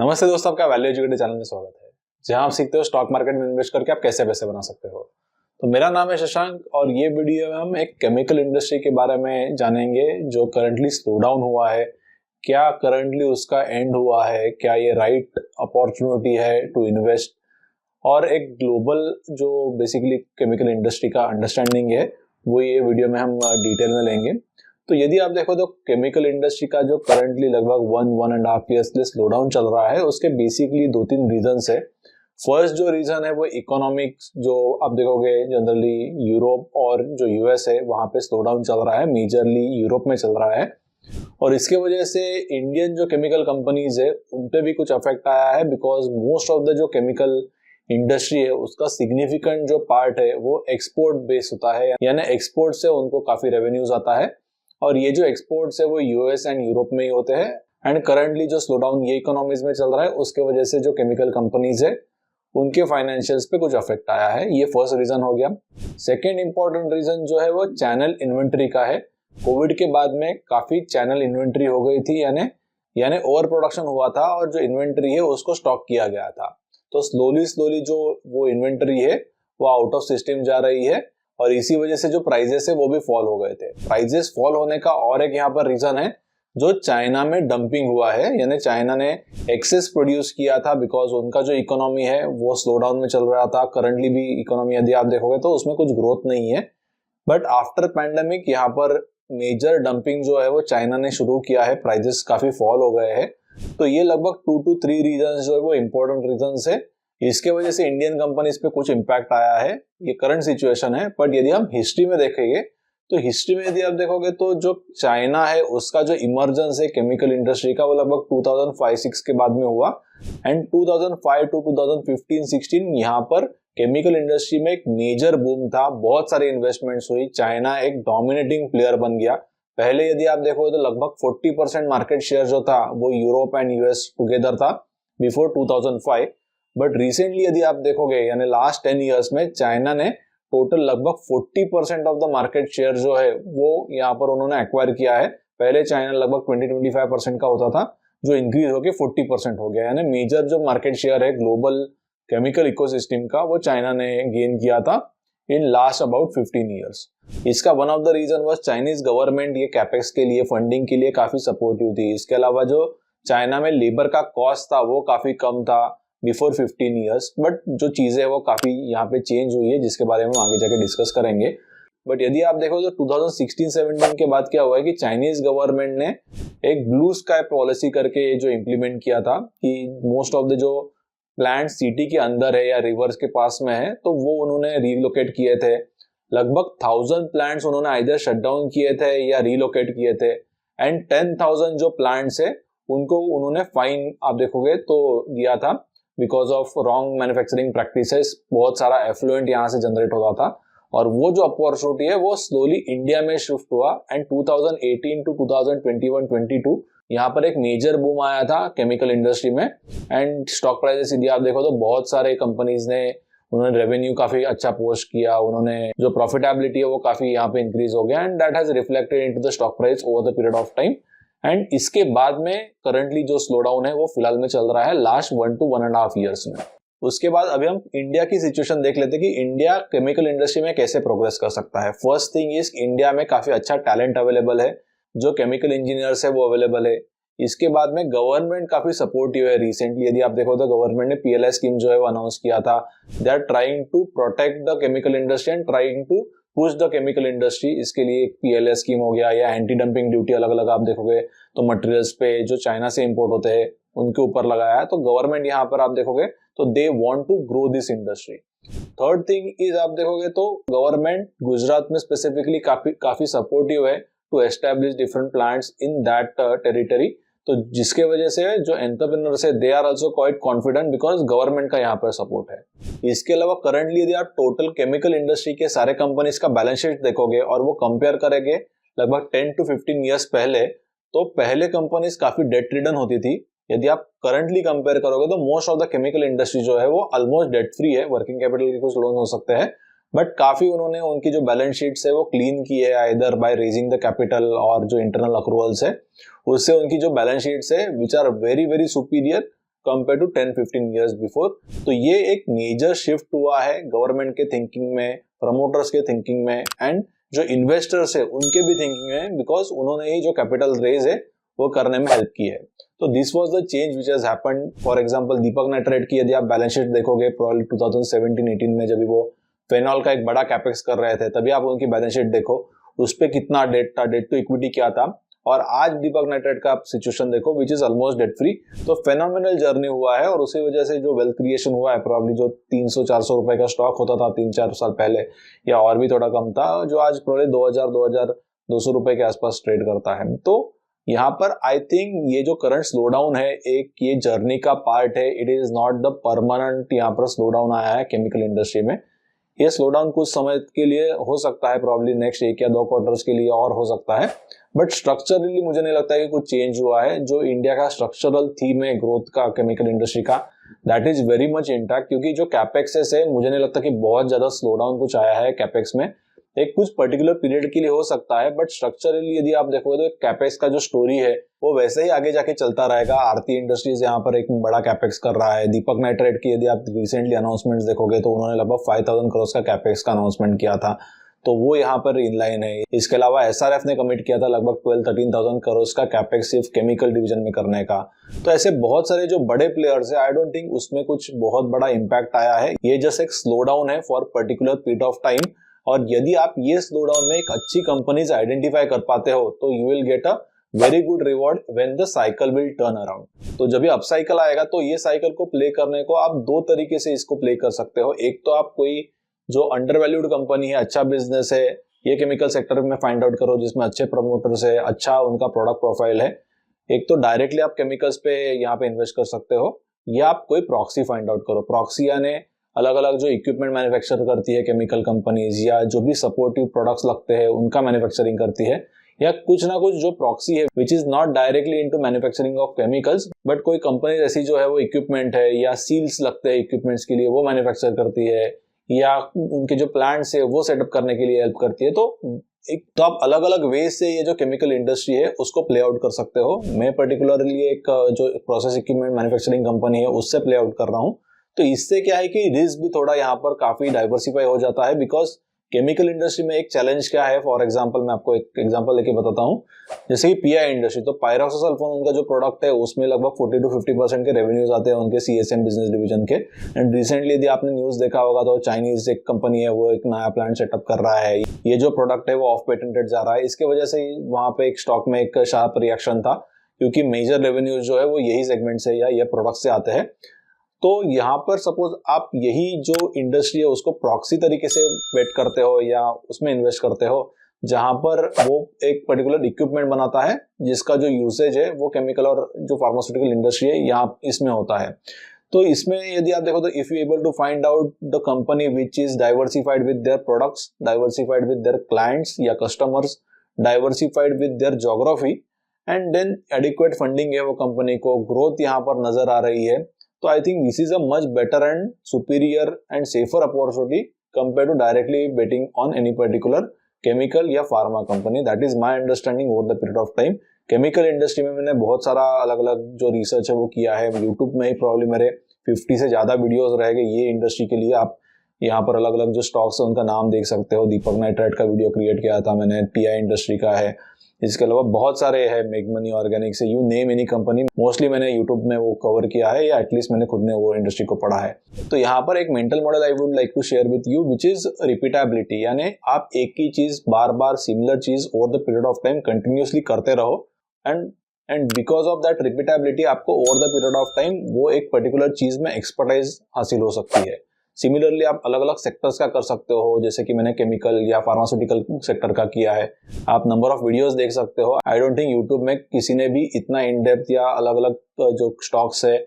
नमस्ते दोस्तों, आपका वैल्यू एजुकेटर चैनल में स्वागत है, जहां आप सीखते हो स्टॉक मार्केट में इन्वेस्ट करके आप कैसे पैसे बना सकते हो। तो मेरा नाम है शशांक और ये वीडियो में हम एक केमिकल इंडस्ट्री के बारे में जानेंगे जो करंटली स्लो डाउन हुआ है। क्या करंटली उसका एंड हुआ है, क्या ये राइट अपॉर्चुनिटी है टू इन्वेस्ट, और एक ग्लोबल जो बेसिकली केमिकल इंडस्ट्री का अंडरस्टैंडिंग है वो ये वीडियो में हम डिटेल में लेंगे। तो यदि आप देखो तो केमिकल इंडस्ट्री का जो करंटली लगभग 1.5 ईयर्स से स्लो डाउन चल रहा है, उसके बेसिकली 2-3 रीजंस है। फर्स्ट जो रीजन है वो इकोनॉमिक्स, जो आप देखोगे जनरली यूरोप और जो यूएस है वहां पे स्लो डाउन चल रहा है, मेजरली यूरोप में चल रहा है। और इसके वजह से इंडियन जो केमिकल कंपनीज है उन पे भी कुछ अफेक्ट आया है, बिकॉज मोस्ट ऑफ द जो केमिकल इंडस्ट्री है उसका सिग्निफिकेंट जो पार्ट है वो एक्सपोर्ट बेस होता है, यानी एक्सपोर्ट से उनको काफी रेवेन्यूज आता है और ये जो एक्सपोर्ट्स है वो यूएस एंड यूरोप में ही होते हैं। एंड करंटली जो स्लो डाउन ये इकोनॉमीज में चल रहा है उसके वजह से जो केमिकल कंपनीज है उनके फाइनेंशियल्स पे कुछ अफेक्ट आया है। ये फर्स्ट रीजन हो गया। सेकेंड इंपॉर्टेंट रीजन जो है वो चैनल इन्वेंट्री का है। कोविड के बाद में काफी चैनल इन्वेंट्री हो गई थी, यानी ओवर प्रोडक्शन हुआ था और जो इन्वेंट्री है उसको स्टॉक किया गया था। तो स्लोली जो वो इन्वेंट्री है वो आउट ऑफ सिस्टम जा रही है और इसी वजह से जो प्राइजेस है वो भी फॉल हो गए थे। प्राइजेस फॉल होने का और एक यहाँ पर रीजन है जो चाइना में डंपिंग हुआ है, यानी चाइना ने एक्सेस प्रोड्यूस किया था बिकॉज उनका जो इकोनॉमी है वो स्लो डाउन में चल रहा था। करंटली भी इकोनॉमी यदि आप देखोगे तो उसमें कुछ ग्रोथ नहीं है, बट आफ्टर पैंडेमिक यहाँ पर मेजर डंपिंग जो है वो चाइना ने शुरू किया है, प्राइजेस काफी फॉल हो गए हैं। तो ये लगभग 2 to 3 रीजन जो है वो इंपॉर्टेंट रीजन है। इसके वजह से इंडियन कंपनीज पे कुछ इम्पैक्ट आया है, ये करंट सिचुएशन है। बट यदि हम हिस्ट्री में देखेंगे तो हिस्ट्री में यदि आप देखोगे तो जो चाइना है उसका जो इमर्जेंस है केमिकल इंडस्ट्री का वो लगभग 2005-6 के बाद में हुआ। एंड 2005 to 2015-16 यहाँ पर केमिकल इंडस्ट्री में एक मेजर बूम था, बहुत सारे इन्वेस्टमेंट्स हुई, चाइना एक डोमिनेटिंग प्लेयर बन गया। पहले यदि आप देखोगे तो लगभग 40% मार्केट शेयर जो था वो यूरोप एंड यूएस टुगेदर था बिफोर 2005। बट रिसेंटली यदि आप देखोगे यानी लास्ट 10 ईयर्स में चाइना ने टोटल लगभग 40% ऑफ द मार्केट शेयर जो है वो यहाँ पर उन्होंने एक्वायर किया है। पहले चाइना लगभग 20-25% का होता था, जो इंक्रीज होकर 40% हो गया, यानी मेजर जो मार्केट शेयर है ग्लोबल केमिकल इकोसिस्टम का वो चाइना ने गेन किया था इन लास्ट अबाउट 15 ईयर्स। इसका one of the reason was Chinese government ये कैपेक्स के लिए फंडिंग के लिए काफी सपोर्टिव थी। इसके अलावा जो चाइना में लेबर का कॉस्ट था वो काफी कम था बिफोर 15 ईयर्स। बट जो चीजें है वो काफी यहाँ पे चेंज हुई है जिसके बारे में हम आगे जाके डिस्कस करेंगे। बट यदि आप देखो तो 2016-17 के बाद क्या हुआ है कि चाइनीज गवर्नमेंट ने एक ब्लू स्काई पॉलिसी करके जो इम्प्लीमेंट किया था कि मोस्ट ऑफ द जो प्लांट सिटी के अंदर है या रिवर्स के पास में है तो वो उन्होंने रीलोकेट किए थे। लगभग 1000 प्लांट्स उन्होंने आइदर शट डाउन किए थे या रीलोकेट किए थे। एंड 10,000 जो प्लांट्स है उनको उन्होंने फाइन आप देखोगे तो दिया था because of wrong manufacturing practices. बहुत सारा एफ्लुएंट यहाँ से जनरेट होता था और वो जो अपॉर्चुनिटी है वो स्लोली इंडिया में शिफ्ट हुआ। एंड 2018 to 2021-22 यहाँ पर एक मेजर बूम आया था केमिकल इंडस्ट्री में। एंड स्टॉक प्राइसेस यदि आप देखो तो बहुत सारे कंपनीज ने उन्होंने रेवेन्यू काफी अच्छा पोस्ट किया, उन्होंने जो प्रॉफिटेबिलिटी है वो काफी यहाँ पे इंक्रीज हो गया and that has reflected into the stock price over the period of time. And इसके बाद में करंटली जो स्लो डाउन है वो फिलहाल में चल रहा है लास्ट 1 to 1.5 ईयर्स में। उसके बाद अभी हम इंडिया की सिचुएशन देख लेते हैं कि इंडिया केमिकल इंडस्ट्री में कैसे प्रोग्रेस कर सकता है। फर्स्ट थिंग इज इंडिया में काफी अच्छा टैलेंट अवेलेबल है, जो केमिकल इंजीनियर्स है वो अवेलेबल है। इसके बाद में गवर्नमेंट काफी सपोर्टिव है। रिसेंटली यदि आप देखो तो गवर्नमेंट ने पीएलआई स्कीम जो है वो अनाउंस किया था। They are trying to protect the chemical industry and trying to push the chemical industry. इसके लिए एक पीएलआई स्कीम हो गया या एंटी डंपिंग ड्यूटी अलग अलग आप देखोगे तो मटेरियल्स पे जो चाइना से इंपोर्ट होते हैं उनके ऊपर लगाया है। तो गवर्नमेंट यहाँ पर आप देखोगे तो they want to grow this industry. Third thing is आप देखोगे तो गवर्नमेंट गुजरात में स्पेसिफिकली काफी सपोर्टिव है to establish different plants in that territory. तो जिसके वजह से जो एंटरप्रेन्योर्स है they are also quite confident because government का यहाँ पर सपोर्ट है। इसके अलावा करंटली यदि आप टोटल केमिकल इंडस्ट्री के सारे कंपनीज का बैलेंस शीट देखोगे और वो कंपेयर करेंगे लगभग 10 to 15 ईयर्स पहले, तो पहले कंपनीज काफी डेट रिडन होती थी। यदि आप करंटली कंपेयर करोगे तो most of the chemical industry जो है वो ऑलमोस्ट डेट फ्री है। वर्किंग कैपिटल के कुछ लोन हो सकते हैं बट काफी उन्होंने उनकी जो बैलेंस शीट्स है वो क्लीन की है, either by raising the capital और जो इंटरनल अक्रूवल्स है उससे उनकी जो बैलेंस शीट्स है which are very very superior compare to 10-15 years before. तो ये एक मेजर शिफ्ट हुआ है गवर्नमेंट के थिंकिंग में, प्रमोटर्स के थिंकिंग में, एंड जो इन्वेस्टर्स है उनके भी थिंकिंग में, बिकॉज उन्होंने ही जो कैपिटल रेज है वो करने में हेल्प की है। तो this was the change which has happened. For example Deepak nitrite की यदि आप बैलेंस शीट देखोगे प्रॉब्लम 2017-18 में, जब वो फेनॉल का एक बड़ा कैपेक्स कर रहे थे, तभी आप उनकी बैलेंस शीट देखो, उस पर कितना डेट था, डेट टू इक्विटी क्या था, और आज दीपक नाइट्राइट का सिचुएशन देखो which is almost debt free. तो फेनोमिनल जर्नी हुआ है, और उसी वजह से जो वेल्थ क्रिएशन हुआ है, प्रॉब्ली जो 300-400 रुपए का स्टॉक होता था 3-4 साल पहले, या और भी थोड़ा कम था, जो आज प्रॉब्ली 2000-2200 रुपए के आसपास ट्रेड करता है। तो यहाँ पर आई थिंक ये जो करंट स्लो डाउन है, एक ये जर्नी का पार्ट है, it is not the permanent यहाँ पर स्लो डाउन आया है केमिकल इंडस्ट्री में। ये स्लो डाउन कुछ समय के लिए हो सकता है, प्रॉब्ली नेक्स्ट 1 या 2 क्वार्टर्स के लिए और हो सकता है, बट स्ट्रक्चरली मुझे नहीं लगता है कि कुछ चेंज हुआ है। जो इंडिया का स्ट्रक्चरल थीम है ग्रोथ का केमिकल इंडस्ट्री का, that is very much intact, क्योंकि जो कैपेक्सेस है मुझे नहीं लगता कि बहुत ज्यादा स्लो डाउन कुछ आया है कैपेक्स में। एक कुछ पर्टिकुलर पीरियड के लिए हो सकता है, बट स्ट्रक्चरली यदि आप देखोगे तो कैपेक्स का जो स्टोरी है वो वैसे ही आगे जाके चलता रहेगा। आरती इंडस्ट्रीज यहाँ पर एक बड़ा कैपेक्स कर रहा है। दीपक नाइट्राइट की यदि आप रिसेंटली अनाउंसमेंट्स देखोगे तो उन्होंने लगभग 5000 करोड़ का कैपेक्स का अनाउंसमेंट किया था, तो वो यहाँ पर इनलाइन है। इसके अलावा एसआरएफ ने कमिट किया था लगभग 12-13,000 करोड़ का कैपेक्स सिर्फ केमिकल डिवीजन में करने का। तो ऐसे बहुत सारे जो बड़े प्लेयर्स है, आई डोंट थिंक उसमें कुछ बहुत बड़ा इंपैक्ट आया है। ये जस्ट एक स्लो डाउन है for particular period of time, और यदि आप ये स्लो डाउन में एक अच्छी कंपनीज आइडेंटिफाई कर पाते हो तो you will get a very good reward when the cycle will turn around. तो जब भी अप साइकिल आएगा तो ये साइकिल को प्ले करने को आप 2 तरीके से इसको प्ले कर सकते हो। एक तो आप कोई जो अंडर वैल्यूड कंपनी है, अच्छा बिजनेस है, ये केमिकल सेक्टर में फाइंड आउट करो जिसमें अच्छे प्रमोटर्स है, अच्छा उनका प्रोडक्ट प्रोफाइल है। एक तो डायरेक्टली आप केमिकल्स पे यहाँ पे इन्वेस्ट कर सकते हो, या आप कोई प्रॉक्सी फाइंड आउट करो। प्रॉक्सी यानी अलग अलग जो इक्विपमेंट मैन्युफैक्चर करती है केमिकल कंपनीज, या जो भी सपोर्टिव प्रोडक्ट्स लगते हैं उनका मैन्युफैक्चरिंग करती है, या कुछ ना कुछ जो प्रॉक्सी है which is not directly into manufacturing of chemicals, but कोई कंपनी ऐसी जो है वो इक्विपमेंट है या सील्स लगते हैं इक्विपमेंट्स के लिए वो मैन्युफैक्चर करती है, या उनके जो प्लांट्स है वो सेटअप करने के लिए हेल्प करती है। तो आप अलग अलग वे से ये जो केमिकल इंडस्ट्री है उसको प्ले आउट कर सकते हो। मैं पर्टिकुलरली एक जो प्रोसेस इक्विपमेंट मैन्युफैक्चरिंग कंपनी है उससे प्ले आउट कर रहा हूँ। तो इससे क्या है कि रिस्क भी थोड़ा यहाँ पर काफी डाइवर्सिफाई हो जाता है, बिकॉज केमिकल इंडस्ट्री में एक चैलेंज क्या है, फॉर एग्जांपल मैं आपको एक एग्जांपल लेके बताता हूँ। जैसे कि पीआई इंडस्ट्री, तो पायरोक्सासल्फोन उनका जो प्रोडक्ट है उसमें लगभग 40-50% के रेवेन्यूज आते हैं उनके सीएसएम बिजनेस डिवीजन के। एंड रिसेंटली यदि आपने न्यूज देखा होगा तो चाइनीज एक कंपनी है वो एक नया प्लांट सेटअप कर रहा है। ये जो प्रोडक्ट है वो ऑफ पेटेंटेड जा रहा है, इसके वजह से वहां पे एक स्टॉक में एक शार्प रिएक्शन था, क्योंकि मेजर रेवेन्यूज जो है वो यही सेगमेंट से या ये प्रोडक्ट से आते हैं। तो यहाँ पर सपोज आप यही जो इंडस्ट्री है उसको प्रॉक्सी तरीके से वेट करते हो या उसमें इन्वेस्ट करते हो, जहां पर वो एक पर्टिकुलर इक्विपमेंट बनाता है जिसका जो यूसेज है वो केमिकल और जो फार्मास्यूटिकल इंडस्ट्री है यहाँ इसमें होता है। तो इसमें यदि आप देखो तो if you able to find out the company which is diversified with their products, diversified with their clients या customers, diversified with their geography, and then adequate funding है वो कंपनी को, ग्रोथ यहाँ पर नजर आ रही है, तो I think this is a much better and superior and safer opportunity compare to directly betting on any particular chemical या pharma company. That is my understanding over the period of time. Chemical industry में मैंने बहुत सारा अलग अलग जो research है वो किया है। यूट्यूब में ही प्रॉब्लम मेरे 50 से ज्यादा वीडियोस रह गए ये इंडस्ट्री के लिए। आप यहाँ पर अलग अलग जो स्टॉक्स है उनका नाम देख सकते हो। दीपक नाइट्राइट का वीडियो क्रिएट किया था मैंने, पीआई इंडस्ट्री का है, इसके अलावा बहुत सारे हैं, मेगमनी ऑर्गेनिक्स है, you name any company, mostly मैंने यूट्यूब में वो कवर किया है या एटलीस्ट मैंने खुद ने वो इंडस्ट्री को पढ़ा है। तो यहाँ पर एक mental model I would like to share with you which is repeatability, यानी आप एक ही चीज बार बार सिमिलर चीज over the period of time continuously करते रहो, and because of that repeatability आपको over the period of time वो एक पर्टिकुलर चीज में एक्सपर्टाइज हासिल हो सकती है। सिमिलरली आप अलग अलग सेक्टर्स का कर सकते हो, जैसे कि मैंने केमिकल या फार्मास्यूटिकल सेक्टर का किया है। आप नंबर ऑफ वीडियोस देख सकते हो। आई डोंट थिंक यूट्यूब में किसी ने भी इतना इन डेप्थ या अलग अलग जो स्टॉक्स है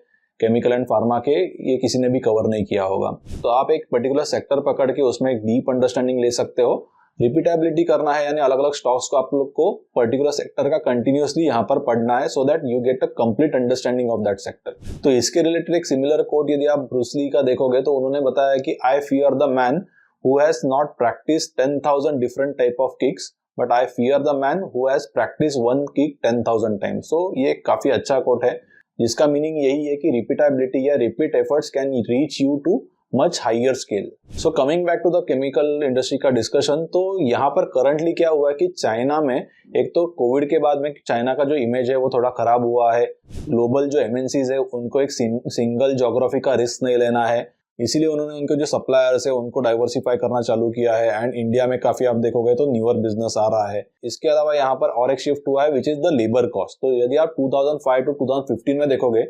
केमिकल एंड फार्मा के, ये किसी ने भी कवर नहीं किया होगा। तो आप एक पर्टिकुलर सेक्टर पकड़ के उसमें एक डीप अंडरस्टैंडिंग ले सकते हो। रिपीटेबिलिटी करना है यानी अलग अलग स्टॉक्स को आप लोग को पर्टिकुलर सेक्टर का कंटिन्यूअसली यहाँ पर पढ़ना है, so that you get a complete understanding of that sector. तो इसके रिलेटेड एक सिमिलर कोट यदि आप ब्रूस ली का देखोगे तो उन्होंने बताया कि I fear the man who has not practice 10,000 different type of kicks, but I fear the man who has practice one kick 10,000 times. So ये काफी अच्छा कोट है। जिसका मीनिंग यही है कि रिपीटेबिलिटी या repeat efforts can reach you to much higher scale. So coming back to the chemical industry का डिस्कशन, तो यहाँ पर करंटली क्या हुआ है कि चाइना में एक तो कोविड के बाद में चाइना का जो इमेज है वो थोड़ा खराब हुआ है। ग्लोबल जो एमएनसीज है उनको एक सिंगल ज्योग्राफी का रिस्क नहीं लेना है, इसीलिए उन्होंने उनके जो सप्लायर्स है उनको डाइवर्सिफाई करना चालू किया है। एंड इंडिया में काफी आप देखोगे तो न्यूअर बिजनेस आ रहा है। इसके अलावा यहाँ पर और एक शिफ्ट हुआ है which is the labour cost. तो यदि आप 2005 टू 2015 में देखोगे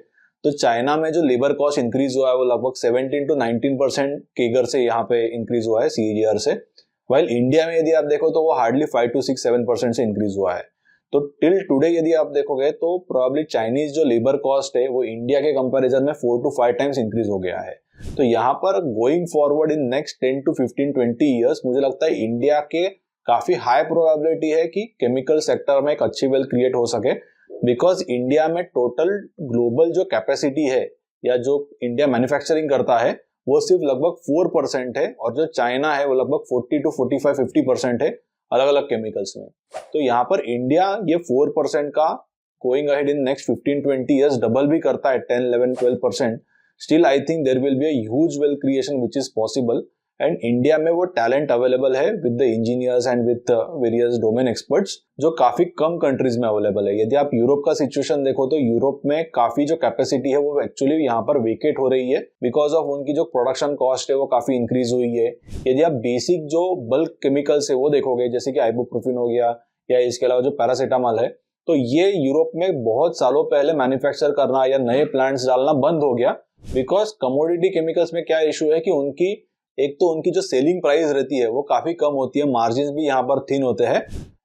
तो चाइना में जो लेबर कॉस्ट इंक्रीज हुआ है वो लगभग 17 to 19% केगर से यहाँ पे इंक्रीज हुआ है CAGR से। वाइल इंडिया में यदि आप देखो तो वो हार्डली 5 to 6-7% से इंक्रीज हुआ है। तो टिल टुडे यदि आप देखोगे तो प्रोबेबली चाइनीज जो लेबर कॉस्ट है वो इंडिया के कंपैरिजन में 4 to 5 टाइम्स इंक्रीज हो गया है। तो यहाँ पर going forward in next 10 to 15-20 years मुझे लगता है इंडिया के काफी हाई प्रोबेबिलिटी है कि केमिकल सेक्टर में एक अच्छी वेल्थ क्रिएट हो सके, बिकॉज इंडिया में टोटल ग्लोबल जो कैपेसिटी है या जो इंडिया मैन्युफैक्चरिंग करता है वो सिर्फ लगभग 4% है, और जो चाइना है वो लगभग 40 to 45-50% है अलग अलग केमिकल्स में। तो यहाँ पर इंडिया ये 4% का going ahead in next 15-20 years double भी करता है 10-11-12%, still I think there will be a huge wealth creation which is possible. And India में वो टैलेंट अवेलेबल है with the engineers and with various domain experts जो काफी कम countries में available है। यदि आप यूरोप का सिचुएशन देखो तो यूरोप में काफी जो कैपेसिटी है वो एक्चुअली यहाँ पर वेकेट हो रही है बिकॉज ऑफ उनकी जो प्रोडक्शन कॉस्ट है वो काफी इंक्रीज हुई है। यदि आप बेसिक जो बल्क केमिकल्स है वो देखोगे जैसे कि आइबुप्रोफेन हो गया या इसके अलावा जो पैरासीटामोल है, तो ये यूरोप में बहुत सालों पहले मैन्युफैक्चर करना या नए प्लांट्स डालना बंद हो गया बिकॉज कमोडिटी केमिकल्स में क्या इशू है कि उनकी एक तो उनकी जो सेलिंग प्राइस रहती है वो काफी कम होती है, मार्जिन भी यहाँ पर थिन होते हैं।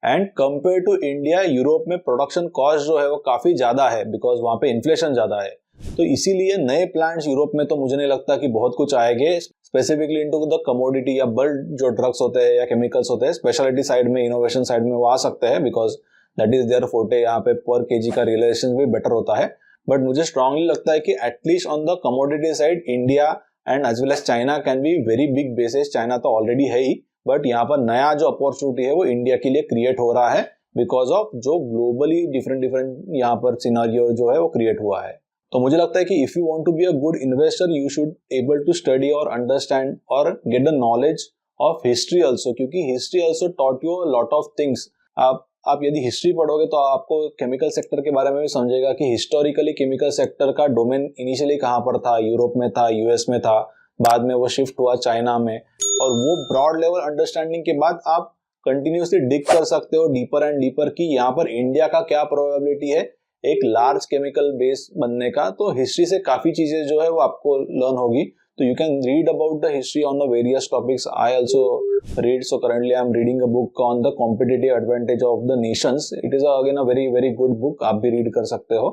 And compare to India Europe में प्रोडक्शन कॉस्ट जो है वो काफी ज्यादा है बिकॉज वहां पे इन्फ्लेशन ज्यादा है। तो इसीलिए नए प्लांट्स यूरोप में तो मुझे नहीं लगता कि बहुत कुछ आएंगे स्पेसिफिकली इनटू द कमोडिटी या बल्क जो ड्रग्स होते हैं या केमिकल्स होते हैं। स्पेशलिटी साइड में, इनोवेशन साइड में वो आ सकते हैं because that is their forte. यहाँ पे पर केजी का रियलाइजेशन भी बेटर होता है। बट मुझे स्ट्रांगली लगता है कि at least on the commodity side India and as well as China can be very big basis. China तो ऑलरेडी है ही, बट यहाँ पर नया जो अपॉर्चुनिटी है वो इंडिया के लिए क्रिएट हो रहा है बिकॉज ऑफ जो ग्लोबली डिफरेंट यहाँ पर सिनारियो जो है वो क्रिएट हुआ है। तो मुझे लगता है कि if you want to be a good investor you should able to study और अंडरस्टैंड और get the knowledge of history also, क्योंकि history also taught you lot of things. आप यदि हिस्ट्री पढ़ोगे तो आपको केमिकल सेक्टर के बारे में भी समझेगा कि हिस्टोरिकली केमिकल सेक्टर का डोमेन इनिशियली कहाँ पर था, यूरोप में था, यूएस में था, बाद में वो शिफ्ट हुआ चाइना में। और वो ब्रॉड लेवल अंडरस्टैंडिंग के बाद आप कंटिन्यूसली डिग कर सकते हो डीपर एंड डीपर कि यहाँ पर इंडिया का क्या प्रोबेबिलिटी है एक लार्ज केमिकल बेस बनने का। तो हिस्ट्री से काफी चीजें जो है वो आपको लर्न होगी। तो you can read about the history on the various topics. I also read, so currently I am reading a book on the competitive advantage of the nations. It is again a very good book. आप भी read कर सकते हो।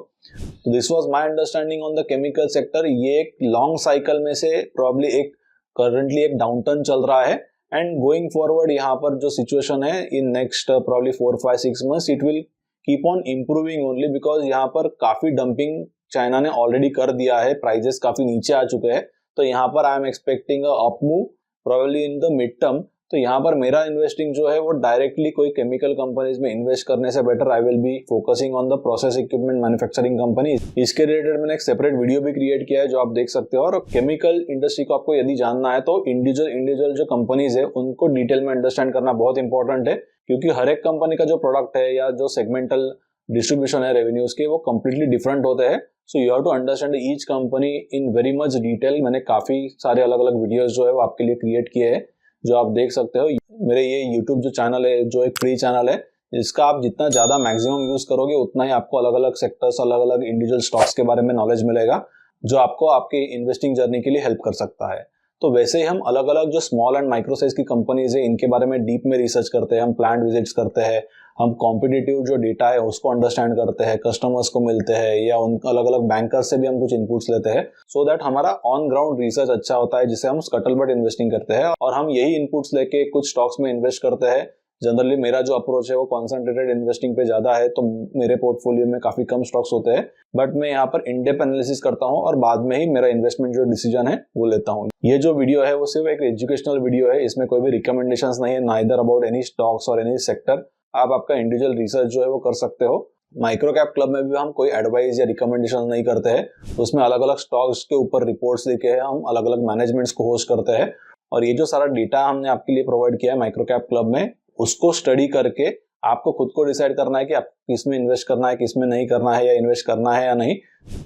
तो this was my understanding on the chemical sector. ये एक long cycle में से probably एक currently एक downturn चल रहा है and going forward यहाँ पर जो situation है in next probably 4-5-6 months it will keep on improving only because यहाँ पर काफी dumping चाइना ने already कर दिया है, prices काफी नीचे आ चुके हैं। तो यहाँ पर I am expecting a up move probably in the mid term. तो यहाँ पर मेरा इन्वेस्टिंग जो है वो डायरेक्टली कोई केमिकल कंपनीज में इन्वेस्ट करने से better I will be focusing on the process equipment manufacturing company. इसके रिलेटेड मैंने एक सेपरेट वीडियो भी क्रिएट किया है जो आप देख सकते हो। और केमिकल इंडस्ट्री को आपको यदि जानना है तो इंडिविजुअल जो कंपनीज है उनको डिटेल में अंडरस्टैंड करना बहुत इंपॉर्टेंट है, क्योंकि हर एक कंपनी का जो प्रोडक्ट है या जो सेगमेंटल डिस्ट्रीब्यूशन है रेवेन्यूज के वो कंप्लीटली डिफरेंट होते हैं। So you have to understand each company in very much detail. मैंने काफी सारे अलग अलग वीडियोस जो है वो आपके लिए क्रिएट किए हैं जो आप देख सकते हो। मेरे ये यूट्यूब जो चैनल है जो एक फ्री चैनल है, इसका आप जितना ज्यादा मैक्सिमम यूज करोगे उतना ही आपको अलग अलग सेक्टर्स, अलग अलग इंडिविजुअल स्टॉक्स के बारे में नॉलेज मिलेगा जो आपको आपके इन्वेस्टिंग जर्नी के लिए हेल्प कर सकता है। तो वैसे ही हम अलग अलग जो स्मॉल एंड माइक्रो साइज की कंपनीज है इनके बारे में डीप में रिसर्च करते हैं, हम प्लांट विजिट्स करते हैं, हम कॉम्पिटिटिव जो डेटा है उसको अंडरस्टैंड करते हैं, कस्टमर्स को मिलते हैं या उन अलग अलग बैंकर्स से भी हम कुछ इनपुट्स लेते हैं सो दैट हमारा ऑन ग्राउंड रिसर्च अच्छा होता है जिसे हम स्कटलबट इन्वेस्टिंग करते हैं। और हम यही इनपुट्स लेके कुछ स्टॉक्स में इन्वेस्ट करते हैं। जनरली मेरा जो अप्रोच है वो कॉन्सेंट्रेटेड इन्वेस्टिंग पे ज्यादा है, तो मेरे पोर्टफोलियो में काफी कम स्टॉक्स होते हैं, बट मैं यहाँ पर इन डेप्थ एनालिसिस करता हूँ और बाद में ही मेरा इन्वेस्टमेंट जो डिसीजन है वो लेता हूँ। ये जो वीडियो है वो सिर्फ एक एजुकेशनल वीडियो है, इसमें कोई भी रिकमेंडेशंस नहीं है, नाइदर अबाउट एनी स्टॉक्स और एनी सेक्टर। आप आपका इंडिविजुअल रिसर्च जो है वो कर सकते हो। माइक्रो कैप क्लब में भी हम कोई एडवाइस या रिकमेंडेशन नहीं करते हैं। उसमें अलग अलग स्टॉक्स के ऊपर रिपोर्ट्स लेके हम अलग अलग मैनेजमेंट्स को होस्ट करते हैं और ये जो सारा डेटा हमने आपके लिए प्रोवाइड किया है माइक्रो कैप क्लब में, उसको स्टडी करके आपको खुद को डिसाइड करना है कि आप किसमें इन्वेस्ट करना है, किसमें नहीं करना है, या इन्वेस्ट करना है या नहीं।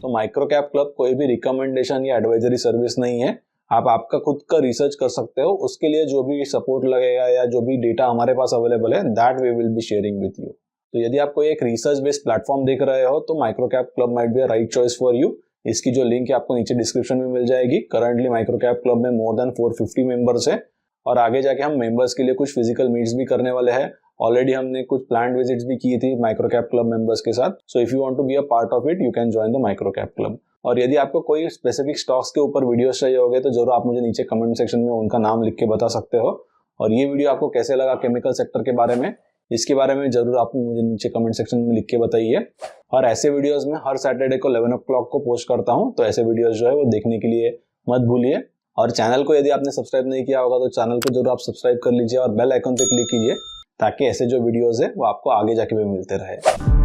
तो माइक्रो कैप क्लब कोई भी रिकमेंडेशन या एडवाइजरी सर्विस नहीं है। आप आपका खुद का रिसर्च कर सकते हो। उसके लिए जो भी सपोर्ट लगेगा या जो भी डेटा हमारे पास अवेलेबल है, that we will be sharing with you. तो यदि आप कोई एक रिसर्च बेस्ड प्लेटफॉर्म देख रहे हो तो micro cap club might be a right choice for you. इसकी जो लिंक है आपको नीचे डिस्क्रिप्शन में मिल जाएगी। करंटली माइक्रो कैप क्लब में मोर देन 450 मेंबर्स है और आगे जाके हम मेंबर्स के लिए कुछ फिजिकल मीट्स भी करने वाले हैं। ऑलरेडी हमने कुछ प्लान्ड विजिट्स भी की थी माइक्रो कैप क्लब मेंबर्स के साथ। So if you want to be a part of it, you can join the micro cap club. और यदि आपको कोई स्पेसिफिक स्टॉक्स के ऊपर वीडियोस चाहिए होंगे तो जरूर आप मुझे नीचे कमेंट सेक्शन में उनका नाम लिख के बता सकते हो। और ये वीडियो आपको कैसे लगा केमिकल सेक्टर के बारे में, इसके बारे में जरूर आप मुझे नीचे कमेंट सेक्शन में लिख के बताइए। और ऐसे वीडियोस में हर सैटरडे को 11 o'clock को पोस्ट करता हूँ, तो ऐसे वीडियोस जो है वो देखने के लिए मत भूलिए। और चैनल को यदि आपने सब्सक्राइब नहीं किया होगा तो चैनल को जरूर आप सब्सक्राइब कर लीजिए और बेल आइकन पे क्लिक कीजिए ताकि ऐसे जो वीडियोस है वो आपको आगे जाके भी मिलते रहे।